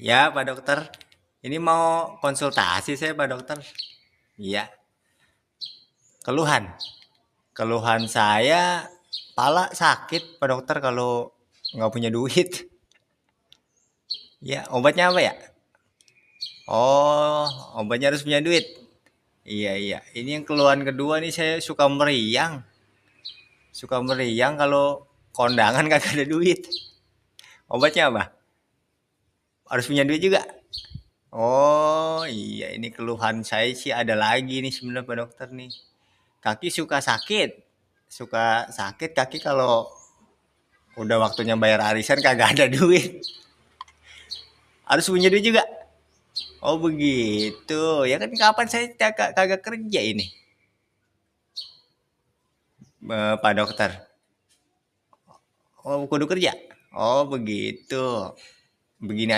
Ya, Pak Dokter. Ini mau konsultasi saya, Pak Dokter. Iya, keluhan. Keluhan saya pala sakit, Pak Dokter, kalau nggak punya duit. Ya, obatnya apa ya? Oh, obatnya harus punya duit. Iya, iya. Ini yang keluhan kedua nih, saya suka meriang. Suka meriang kalau kondangan kagak ada duit. Obatnya apa? Harus punya duit juga. Oh iya, ini keluhan saya sih ada lagi nih sebenarnya Pak Dokter nih. Kaki suka sakit. Suka sakit kaki kalau udah waktunya bayar arisan kagak ada duit. Harus punya duit juga. Oh begitu. Ya kan kapan saya kagak kerja ini, Pak Dokter. Oh kudu kerja. Oh begitu. Begini